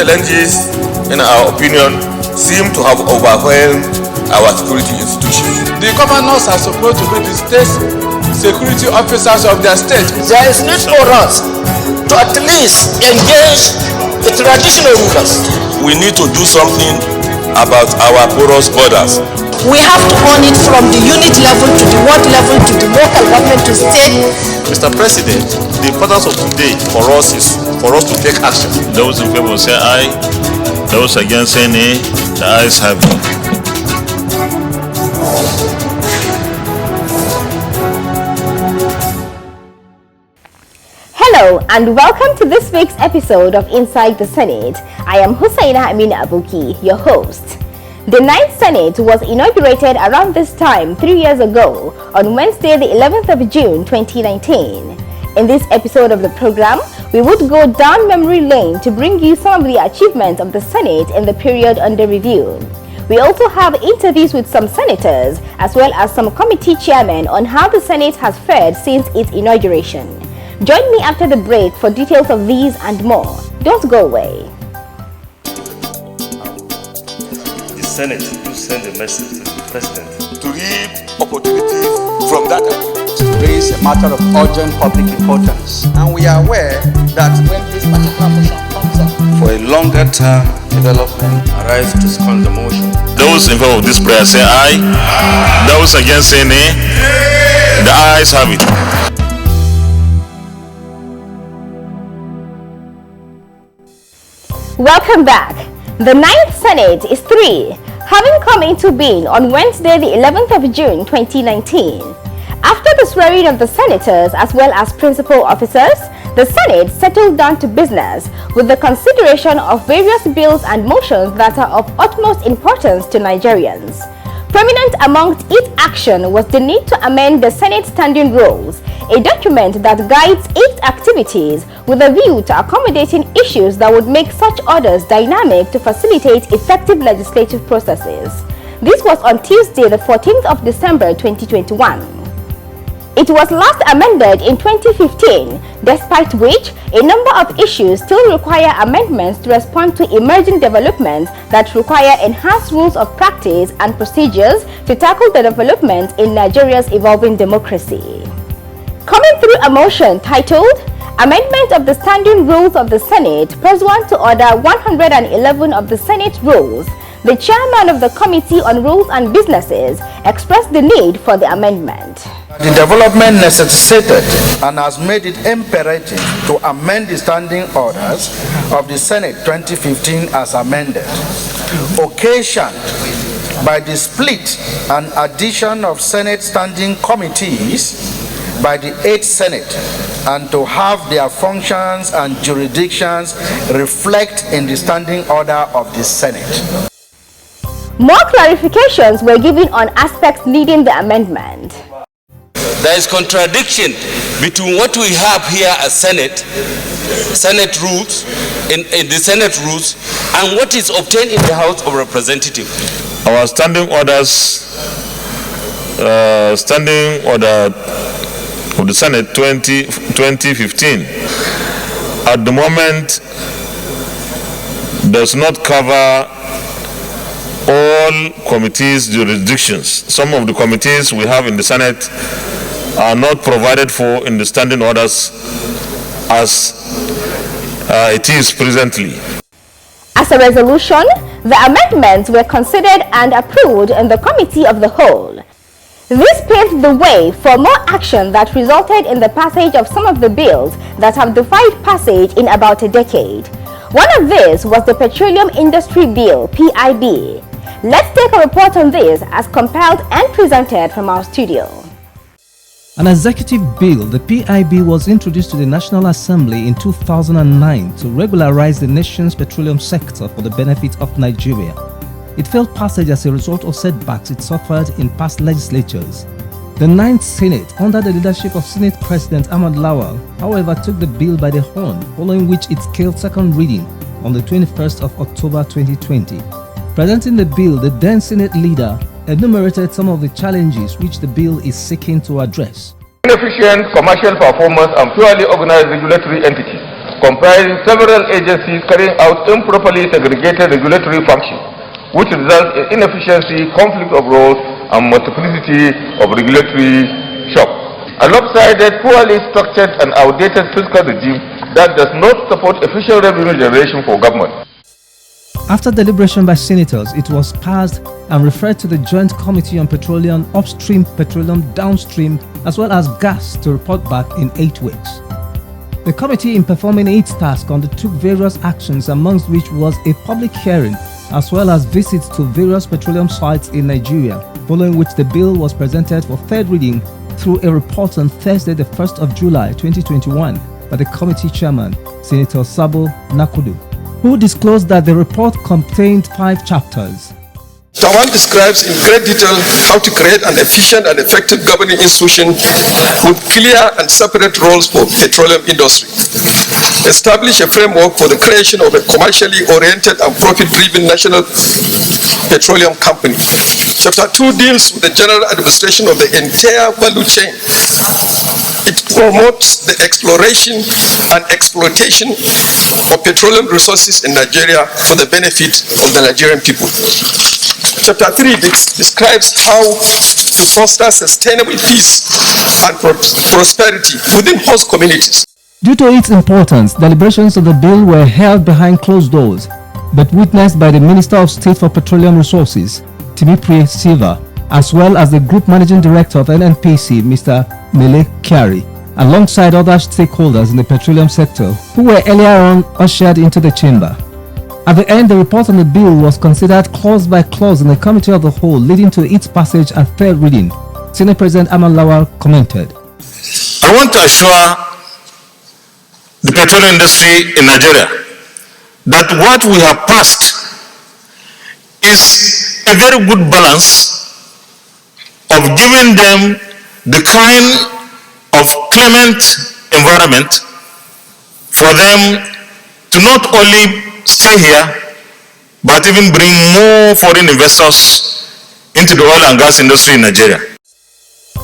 challenges, in our opinion, seem to have overwhelmed our security institutions. The governors are supposed to be the state security officers of their state. There is need for us to at least engage the traditional rulers. We need to do something about our porous borders. We have to own it from the unit level to the ward level to the local government to state. Mr. President, the importance of today for us is for us to take action. Those in favor say aye. Those against say nay. The ayes have it. Hello and welcome to this week's episode of Inside the Senate. I am Hussaina Amina Abuki, your host. The 9th Senate was inaugurated around this time 3 years ago on Wednesday the 11th of June 2019. In this episode of the program, we would go down memory lane to bring you some of the achievements of the Senate in the period under review. We also have interviews with some senators as well as some committee chairmen on how the Senate has fared since its inauguration. Join me after the break for details of these and more. Don't go away. The Senate to send a message to the President to reap opportunities from that. To raise a matter of urgent public importance. And we are aware that when this particular motion comes up For a longer term development, arise to second the motion. Those in favor of this prayer say aye. Those against say nay. The ayes have it. Welcome back. The 9th Senate is 3, having come into being on Wednesday the 11th of June 2019. After the swearing of the senators as well as principal officers, the Senate settled down to business with the consideration of various bills and motions that are of utmost importance to Nigerians. Prominent amongst its action was the need to amend the Senate Standing Rules, a document that guides its activities with a view to accommodating issues that would make such orders dynamic to facilitate effective legislative processes. This was on Tuesday, the 14th of December 2021. It was last amended in 2015, despite which a number of issues still require amendments to respond to emerging developments that require enhanced rules of practice and procedures to tackle the development in Nigeria's evolving democracy. Coming through a motion titled Amendment of the Standing Rules of the Senate pursuant to Order 111 of the Senate Rules, the chairman of the Committee on Rules and Businesses expressed the need for the amendment. The development necessitated and has made it imperative to amend the standing orders of the Senate 2015 as amended, occasioned by the split and addition of Senate standing committees by the 8th Senate, and to have their functions and jurisdictions reflect in the standing order of the Senate. More clarifications were given on aspects needing the amendment. There is contradiction between what we have here as Senate rules, in the Senate rules, and what is obtained in the House of Representatives. Our standing orders, standing order of the Senate 2015, at the moment does not cover all committees' jurisdictions. Some of the committees we have in the Senate are not provided for in the standing orders as it is presently. As a resolution, the amendments were considered and approved in the Committee of the Whole. This paved the way for more action that resulted in the passage of some of the bills that have defied passage in about a decade. One of these was the Petroleum Industry Bill, PIB. Let's take a report on this as compiled and presented from our studio. An executive bill, the PIB, was introduced to the National Assembly in 2009 to regularize the nation's petroleum sector for the benefit of Nigeria. It failed passage as a result of setbacks it suffered in past legislatures. The 9th Senate, under the leadership of Senate President Ahmad Lawal, however, took the bill by the horn, following which it scaled second reading on the 21st of October 2020. Presenting the bill, the then Senate leader enumerated some of the challenges which the bill is seeking to address. Inefficient commercial performance and purely organized regulatory entities comprising several agencies carrying out improperly segregated regulatory functions, which results in inefficiency, conflict of roles, and multiplicity of regulatory shock. Alongside that, poorly structured and outdated fiscal regime that does not support efficient revenue generation for government. After deliberation by senators, it was passed and referred to the Joint Committee on Petroleum Upstream, Petroleum Downstream, as well as Gas to report back in 8 weeks. The committee, in performing its task, undertook various actions, amongst which was a public hearing as well as visits to various petroleum sites in Nigeria, following which the bill was presented for third reading through a report on Thursday, the 1st of July 2021 by the committee chairman, Senator Sabo Nakudu, who disclosed that the report contained 5 chapters. Chapter 1 describes in great detail how to create an efficient and effective governing institution with clear and separate roles for petroleum industry. Establish a framework for the creation of a commercially oriented and profit-driven national petroleum company. Chapter 2 deals with the general administration of the entire value chain. It promotes the exploration and exploitation of petroleum resources in Nigeria for the benefit of the Nigerian people. Chapter 3 describes how to foster sustainable peace and prosperity within host communities. Due to its importance, deliberations of the bill were held behind closed doors, but witnessed by the Minister of State for Petroleum Resources, Timipri Silva, as well as the Group Managing Director of NNPC, Mr. Mele Kyari, alongside other stakeholders in the petroleum sector who were earlier on ushered into the chamber. At the end, the report on the bill was considered clause by clause in the Committee of the Whole, leading to its passage and third reading. Senate President Aman Lawal commented, I want to assure the petroleum industry in Nigeria that what we have passed is a very good balance of giving them the kind of clement environment for them to not only stay here, but even bring more foreign investors into the oil and gas industry in Nigeria.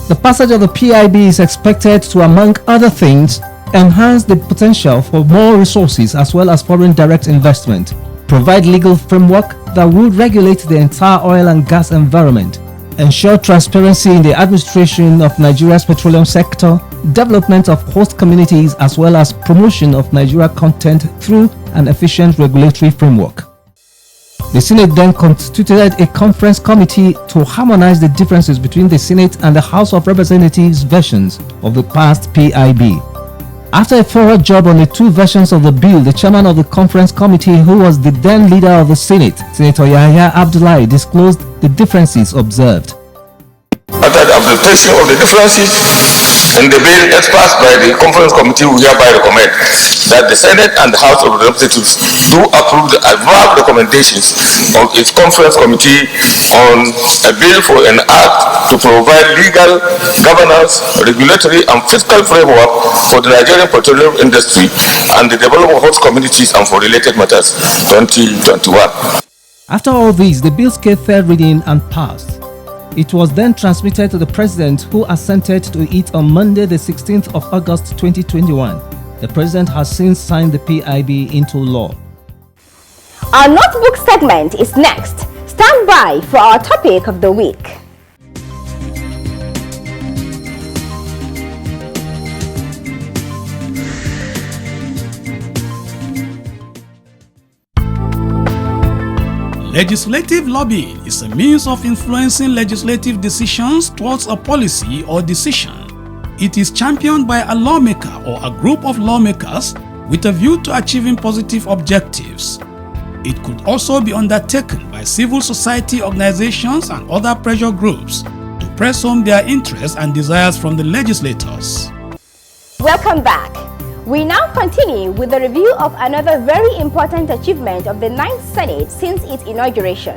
The passage of the PIB is expected to, among other things, enhance the potential for more resources as well as foreign direct investment, provide legal framework that would regulate the entire oil and gas environment, ensure transparency in the administration of Nigeria's petroleum sector, development of host communities, as well as promotion of Nigeria content through an efficient regulatory framework. The Senate then constituted a conference committee to harmonize the differences between the Senate and the House of Representatives versions of the past PIB. After a thorough job on the 2 versions of the bill, the chairman of the conference committee, who was the then leader of the Senate, Senator Yahya Abdullahi, disclosed the differences observed. After the application of the differences in the bill as passed by the conference committee, we hereby recommend that the Senate and the House of Representatives do approve the above recommendations of its conference committee on a bill for an act to provide legal, governance, regulatory and fiscal framework for the Nigerian petroleum industry and the development of host communities and for related matters 2021. After all this, the bill gave third reading and passed. It was then transmitted to the President, who assented to it on Monday, the 16th of August 2021. The President has since signed the PIB into law. Our notebook segment is next. Stand by for our topic of the week. Legislative lobbying is a means of influencing legislative decisions towards a policy or decision. It is championed by a lawmaker or a group of lawmakers with a view to achieving positive objectives. It could also be undertaken by civil society organizations and other pressure groups to press home their interests and desires from the legislators. Welcome back. We now continue with the review of another very important achievement of the 9th Senate since its inauguration,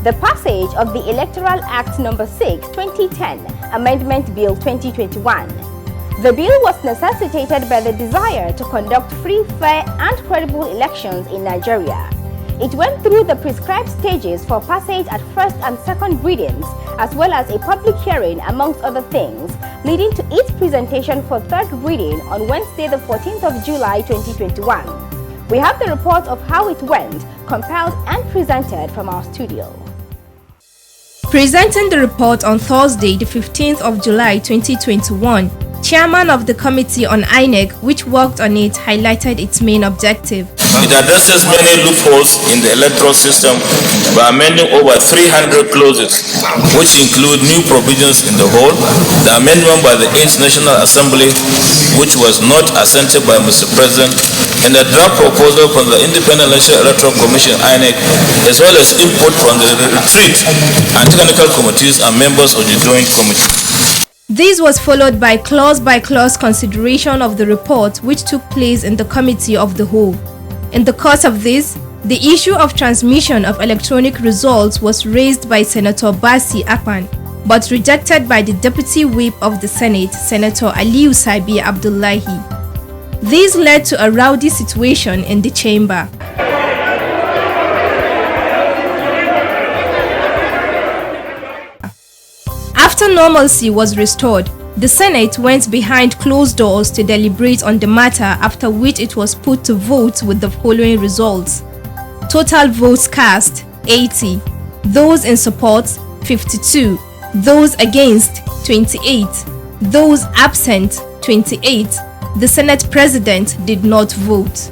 the passage of the Electoral Act No. 6, 2010, Amendment Bill 2021. The bill was necessitated by the desire to conduct free, fair and credible elections in Nigeria. It went through the prescribed stages for passage at first and second readings, as well as a public hearing amongst other things, leading to its presentation for third reading on Wednesday the 14th of July 2021. We have the report of how it went, compiled and presented from our studio. Presenting the report on Thursday, the 15th of July 2021, Chairman of the Committee on INEC, which worked on it, highlighted its main objective. It addresses many loopholes in the electoral system by amending over 300 clauses, which include new provisions in the whole, the amendment by the 8th National Assembly, which was not assented by Mr. President, and a draft proposal from the Independent National Electoral Commission, INEC, as well as input from the retreat and technical committees and members of the Joint Committee. This was followed by clause-by-clause consideration of the report, which took place in the Committee of the Whole. In the course of this, the issue of transmission of electronic results was raised by Senator Basi Akpan, but rejected by the Deputy Whip of the Senate, Senator Aliyu Sabi Abdullahi. This led to a rowdy situation in the chamber. After normalcy was restored, the Senate went behind closed doors to deliberate on the matter, after which it was put to vote with the following results. Total votes cast, 80. Those in support, 52. Those against, 28. Those absent, 28. The Senate President did not vote.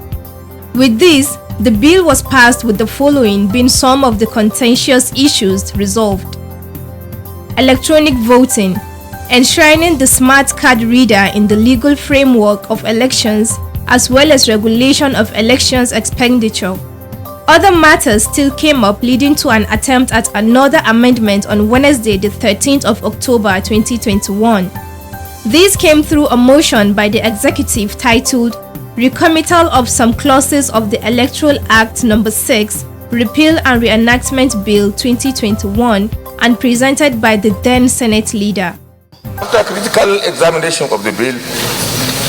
With this, the bill was passed with the following being some of the contentious issues resolved. Electronic voting, enshrining the smart card reader in the legal framework of elections, as well as regulation of elections expenditure. Other matters still came up, leading to an attempt at another amendment on Wednesday the 13th of October 2021. This came through a motion by the executive titled Recommittal of some clauses of the Electoral Act No. 6, Repeal and Reenactment Bill 2021, and presented by the then Senate leader. After critical examination of the bill,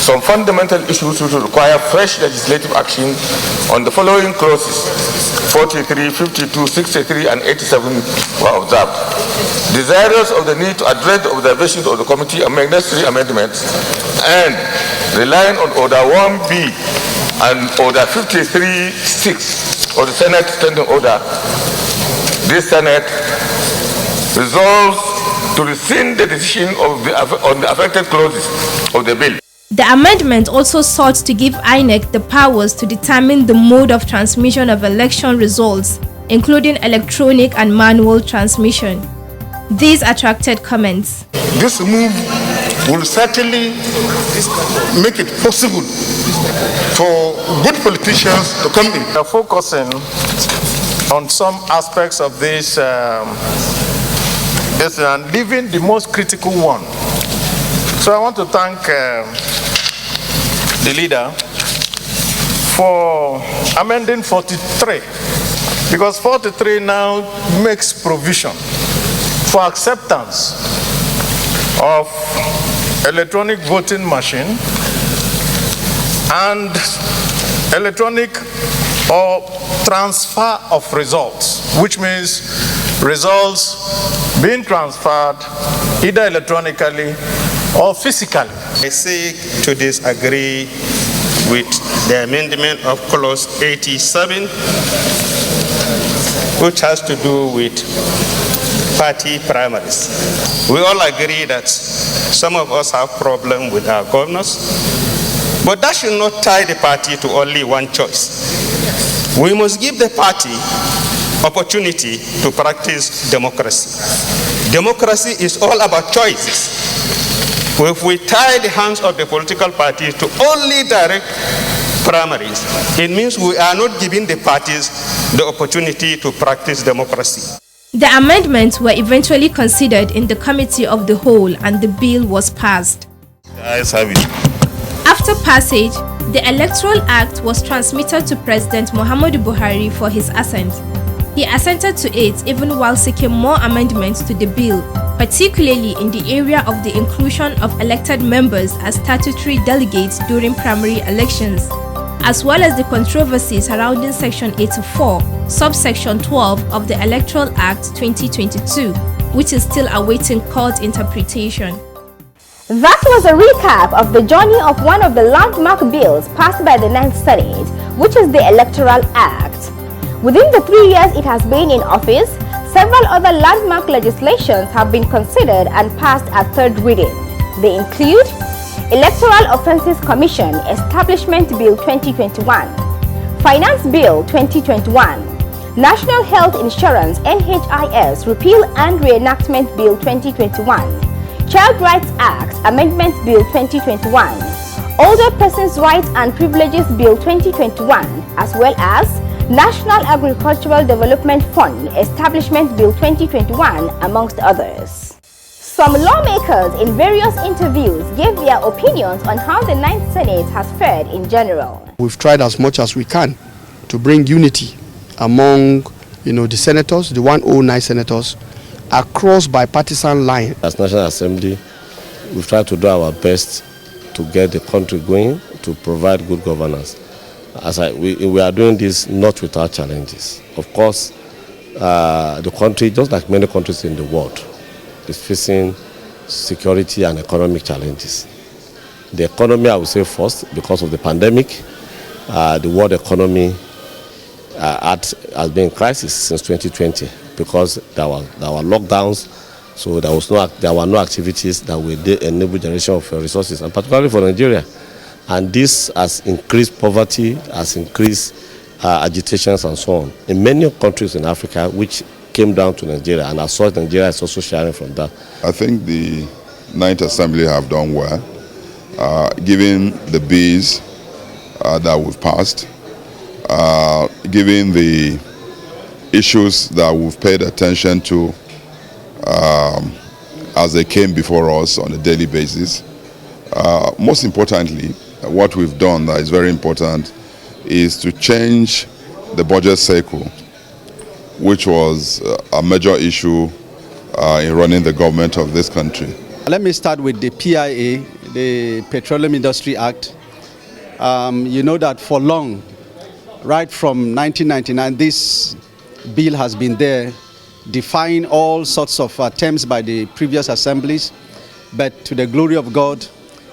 some fundamental issues which require fresh legislative action on the following clauses 43, 52, 63, and 87 were observed. Desirous of the need to address the observations of the committee and make necessary amendments, and relying on Order 1B and Order 53.6 of the Senate Standing Order, this Senate resolves to rescind the decision on the affected clauses of the bill. The amendment also sought to give INEC the powers to determine the mode of transmission of election results, including electronic and manual transmission. These attracted comments. This move will certainly make it possible for good politicians to come in. We are focusing on some aspects of this and leaving the most critical one. So I want to thank the leader for amending 43, because 43 now makes provision for acceptance of electronic voting machine and electronic or transfer of results, which means results being transferred either electronically or physically. I seek to disagree with the amendment of clause 87, which has to do with party primaries. We all agree that some of us have problems with our governors, but that should not tie the party to only one choice. We must give the party opportunity to practice democracy. Democracy is all about choices. If we tie the hands of the political parties to only direct primaries, it means we are not giving the parties the opportunity to practice democracy. The amendments were eventually considered in the Committee of the Whole and the bill was passed. After passage, the Electoral Act was transmitted to President Muhammadu Buhari for his assent. He assented to it even while seeking more amendments to the bill, particularly in the area of the inclusion of elected members as statutory delegates during primary elections, as well as the controversy surrounding Section 84, subsection 12 of the Electoral Act 2022, which is still awaiting court interpretation. That was a recap of the journey of one of the landmark bills passed by the 9th Senate, which is the Electoral Act. Within the 3 years it has been in office, several other landmark legislations have been considered and passed at third reading. They include Electoral Offences Commission Establishment Bill 2021, Finance Bill 2021, National Health Insurance NHIS Repeal and Reenactment Bill 2021, Child Rights Act Amendment Bill 2021, Older Persons' Rights and Privileges Bill 2021, as well as National Agricultural Development Fund Establishment Bill 2021, amongst others. Some lawmakers in various interviews gave their opinions on how the 9th Senate has fared in general. We've tried as much as we can to bring unity among the senators, the 109 senators, across bipartisan line. As National Assembly, we've tried to do our best to get the country going, to provide good governance. We are doing this not without challenges. Of course, the country, just like many countries in the world, is facing security and economic challenges. The economy, I would say first, because of the pandemic, the world economy has been in crisis since 2020 because there were lockdowns, so there were no activities that will enable generation of resources, and particularly for Nigeria. And this has increased poverty, has increased agitations and so on in many countries in Africa, which came down to Nigeria, and as such Nigeria is also sharing from that. I think the 9th Assembly have done well, given the bills that we've passed, given the issues that we've paid attention to as they came before us on a daily basis. Most importantly, what we've done that is very important is to change the budget cycle, which was a major issue in running the government of this country. Let me start with the PIA, the Petroleum Industry Act. You know that for long, right from 1999, this bill has been there, defying all sorts of attempts by the previous assemblies, but to the glory of God,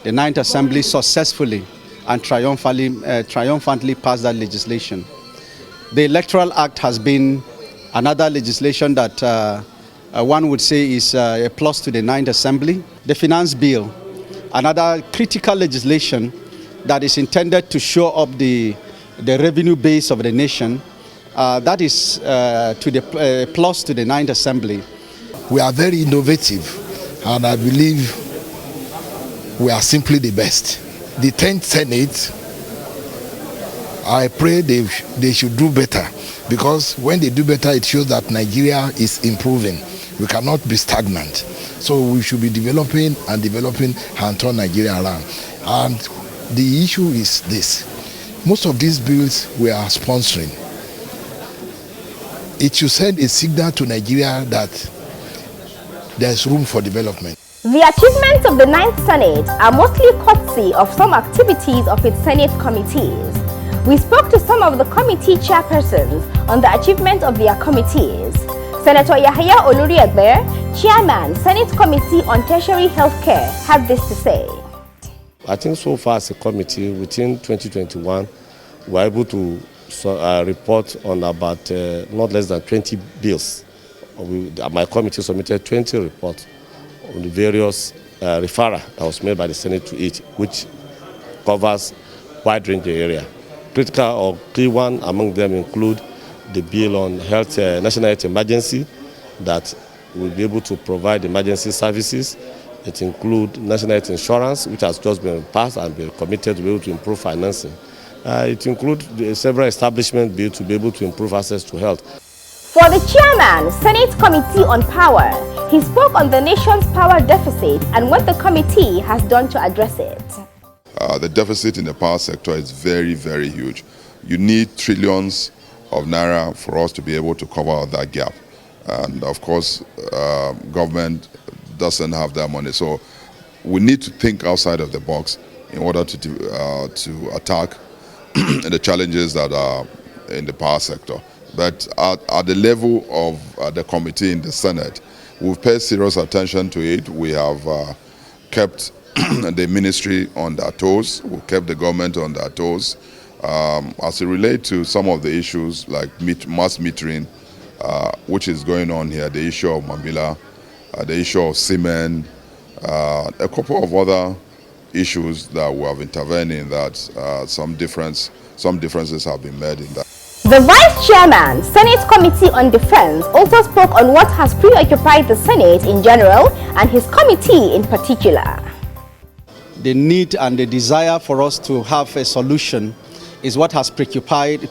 the 9th Assembly successfully and triumphantly passed that legislation. The Electoral Act has been another legislation that one would say is a plus to the 9th Assembly. The Finance Bill, another critical legislation that is intended to shore up the revenue base of the nation. That is to the plus to the 9th Assembly. We are very innovative, and I believe we are simply the best. The 10th Senate, I pray they should do better, because when they do better, it shows that Nigeria is improving. We cannot be stagnant. So we should be developing and turn Nigeria around. And the issue is this. Most of these bills we are sponsoring. It should send a signal to Nigeria that there's room for development. The achievements of the 9th Senate are mostly courtesy of some activities of its Senate committees. We spoke to some of the committee chairpersons on the achievement of their committees. Senator Yahaya Oluriegbe, Chairman, Senate Committee on Tertiary Healthcare, had this to say. I think so far as a committee, within 2021, we were able to report on about not less than 20 bills. My committee submitted 20 reports on the various referral that was made by the Senate to it, which covers wide range of area. Critical or key one among them include the bill on health, national health emergency, that will be able to provide emergency services. It includes national health insurance, which has just been passed and been committed to be able to improve financing. It includes several establishment bills to be able to improve access to health. For the Chairman, Senate Committee on Power, he spoke on the nation's power deficit and what the committee has done to address it. The deficit in the power sector is very, very huge. You need trillions of naira for us to be able to cover that gap. And of course, government doesn't have that money. So we need to think outside of the box in order to attack the challenges that are in the power sector. But at the level of the committee in the Senate, we've paid serious attention to it. We have kept the ministry on their toes. We've kept the government on their toes. As it relates to some of the issues like mass metering, which is going on here, the issue of Mambila, the issue of cement, a couple of other issues that we have intervened in, that some differences have been made in that. The Vice Chairman, Senate Committee on Defense, also spoke on what has preoccupied the Senate in general and his committee in particular. The need and the desire for us to have a solution is what has preoccupied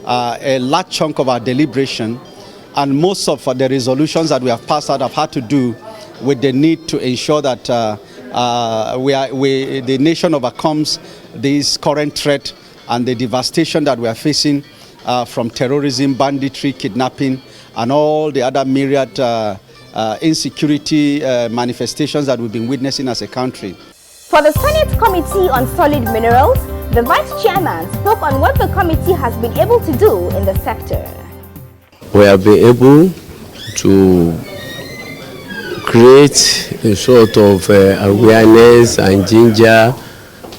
a large chunk of our deliberation, and most of the resolutions that we have passed out have had to do with the need to ensure that the nation overcomes this current threat and the devastation that we are facing from terrorism, banditry, kidnapping, and all the other myriad insecurity manifestations that we've been witnessing as a country. For the Senate Committee on Solid Minerals, the Vice Chairman spoke on what the committee has been able to do in the sector. We have been able to create a sort of awareness and ginger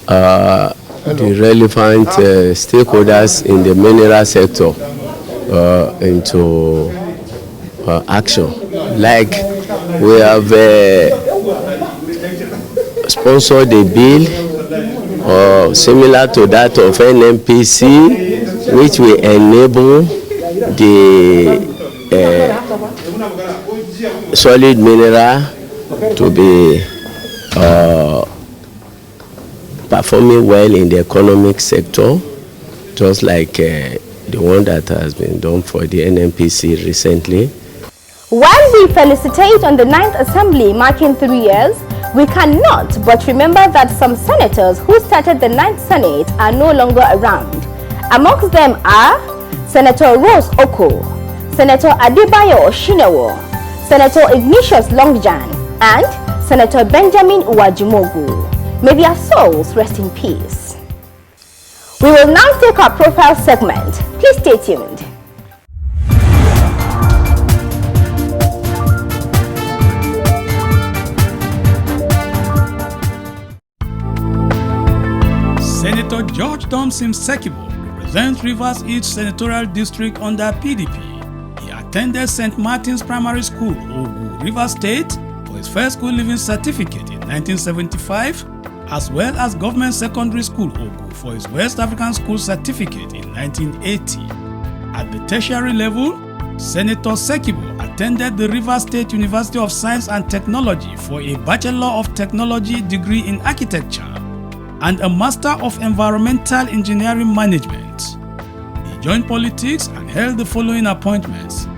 the relevant stakeholders in the mineral sector into action. Like we have sponsored a bill similar to that of NNPC, which will enable the solid mineral to be performing well in the economic sector, just like the one that has been done for the NNPC recently. While we felicitate on the 9th Assembly marking 3 years, we cannot but remember that some senators who started the 9th Senate are no longer around. Amongst them are Senator Rose Oko, Senator Adebayo Oshinewo, Senator Ignatius Longjan, and Senator Benjamin Uwajimogu. May their souls rest in peace. We will now take our profile segment. Please stay tuned. Senator George Thompson Sekibo represents Rivers East Senatorial District under PDP. He attended St. Martin's Primary School, Ogu, Rivers State, for his first school leaving certificate in 1975, as well as Government Secondary School, Ogu, for his West African School certificate in 1980. At the tertiary level, Senator Sekibo attended the Rivers State University of Science and Technology for a Bachelor of Technology degree in Architecture and a Master of Environmental Engineering Management. He joined politics and held the following appointments: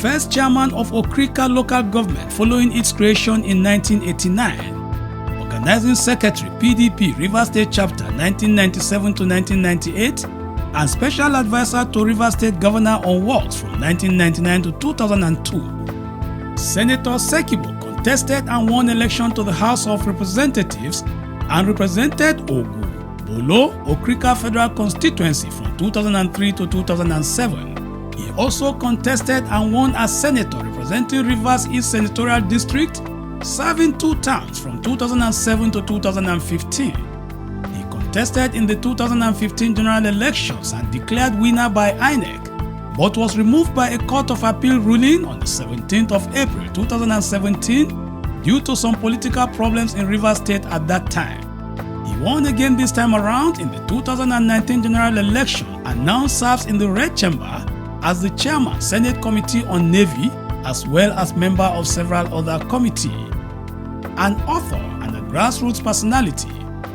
First Chairman of Okrika Local Government following its creation in 1989, Organizing Secretary PDP Rivers State Chapter 1997 to 1998, and Special Advisor to Rivers State Governor on Works from 1999 to 2002. Senator Sekibo contested and won election to the House of Representatives and represented Ogu, Bolo, Okrika Federal Constituency from 2003 to 2007. He also contested and won as Senator representing Rivers East Senatorial District, serving 2 terms from 2007 to 2015. He contested in the 2015 general elections and declared winner by INEC, but was removed by a Court of Appeal ruling on the 17th of April 2017 due to some political problems in Rivers State at that time. He won again this time around in the 2019 general election and now serves in the Red Chamber as the Chairman, Senate Committee on Navy, as well as member of several other committees. An author and a grassroots personality,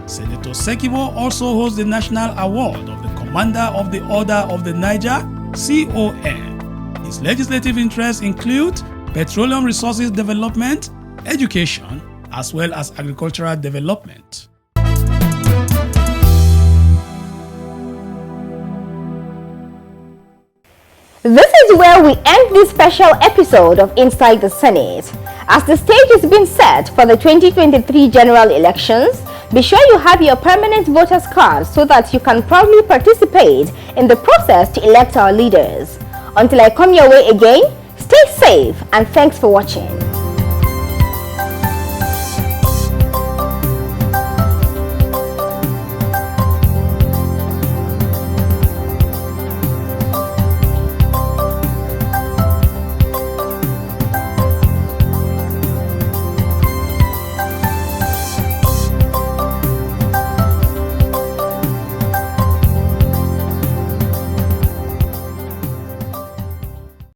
Senator Sekibo also holds the National Award of the Commander of the Order of the Niger, CON. His legislative interests include petroleum resources development, education, as well as agricultural development. This is where we end this special episode of Inside the Senate. As the stage is being set for the 2023 general elections, Be sure you have your permanent voter's card so that you can proudly participate in the process to elect our leaders. Until I come your way again, stay safe and thanks for watching.